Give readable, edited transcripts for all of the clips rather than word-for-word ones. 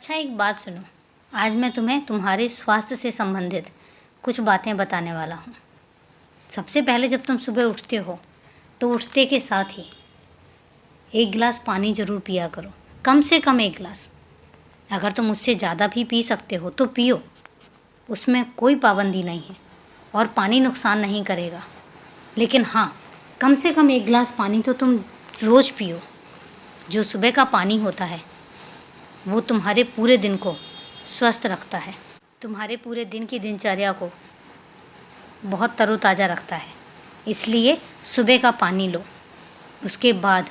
अच्छा, एक बात सुनो। आज मैं तुम्हें तुम्हारे स्वास्थ्य से संबंधित कुछ बातें बताने वाला हूँ। सबसे पहले जब तुम सुबह उठते हो तो उठते के साथ ही 1 गिलास पानी ज़रूर पिया करो, कम से कम 1 गिलास। अगर तुम उससे ज़्यादा भी पी सकते हो तो पियो, उसमें कोई पाबंदी नहीं है और पानी नुकसान नहीं करेगा। लेकिन हाँ, कम से कम 1 गिलास पानी तो तुम रोज़ पियो। जो सुबह का पानी होता है वो तुम्हारे पूरे दिन को स्वस्थ रखता है, तुम्हारे पूरे दिन की दिनचर्या को बहुत तरोताज़ा रखता है। इसलिए सुबह का पानी लो। उसके बाद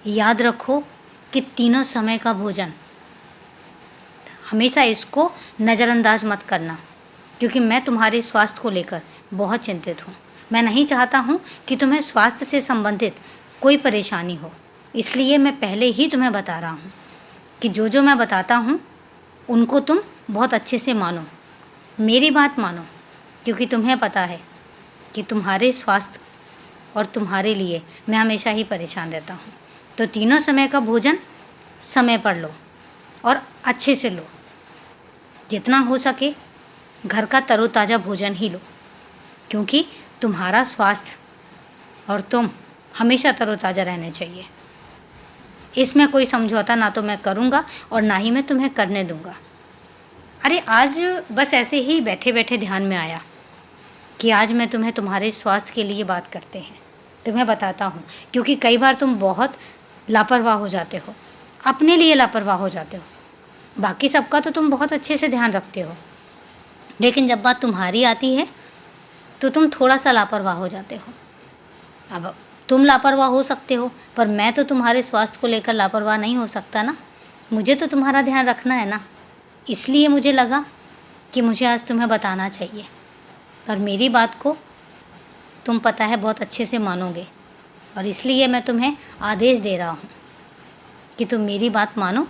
याद रखो कि तीनों समय का भोजन, हमेशा इसको नज़रअंदाज मत करना, क्योंकि मैं तुम्हारे स्वास्थ्य को लेकर बहुत चिंतित हूँ। मैं नहीं चाहता हूँ कि तुम्हें स्वास्थ्य से संबंधित कोई परेशानी हो। इसलिए मैं पहले ही तुम्हें बता रहा हूँ कि जो जो मैं बताता हूँ उनको तुम बहुत अच्छे से मानो, मेरी बात मानो, क्योंकि तुम्हें पता है कि तुम्हारे स्वास्थ्य और तुम्हारे लिए मैं हमेशा ही परेशान रहता हूँ। तो तीनों समय का भोजन समय पर लो और अच्छे से लो। जितना हो सके घर का तरोताज़ा भोजन ही लो, क्योंकि तुम्हारा स्वास्थ्य और तुम हमेशा तरोताज़ा रहने चाहिए। इसमें कोई समझौता ना तो मैं करूँगा और ना ही मैं तुम्हें करने दूँगा। अरे आज बस ऐसे ही बैठे बैठे ध्यान में आया कि आज मैं तुम्हें तुम्हारे स्वास्थ्य के लिए बात करते हैं, तुम्हें बताता हूँ, क्योंकि कई बार तुम बहुत लापरवाह हो जाते हो, अपने लिए लापरवाह हो जाते हो। बाकी सबका तो तुम बहुत अच्छे से ध्यान रखते हो, लेकिन जब बात तुम्हारी आती है तो तुम थोड़ा सा लापरवाह हो जाते हो। अब तुम लापरवाह हो सकते हो, पर मैं तो तुम्हारे स्वास्थ्य को लेकर लापरवाह नहीं हो सकता ना। मुझे तो तुम्हारा ध्यान रखना है ना। इसलिए मुझे लगा कि मुझे आज तुम्हें बताना चाहिए, और मेरी बात को तुम पता है बहुत अच्छे से मानोगे, और इसलिए मैं तुम्हें आदेश दे रहा हूँ कि तुम मेरी बात मानो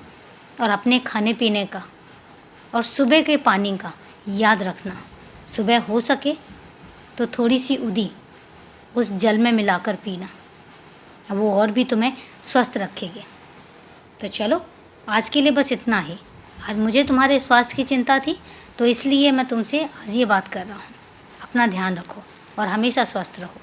और अपने खाने पीने का और सुबह के पानी का याद रखना। सुबह हो सके तो थोड़ी सी उदी उस जल में मिलाकर पीना, अब वो और भी तुम्हें स्वस्थ रखेगी। तो चलो, आज के लिए बस इतना ही। आज मुझे तुम्हारे स्वास्थ्य की चिंता थी, तो इसलिए मैं तुमसे आज ये बात कर रहा हूँ। अपना ध्यान रखो और हमेशा स्वस्थ रहो।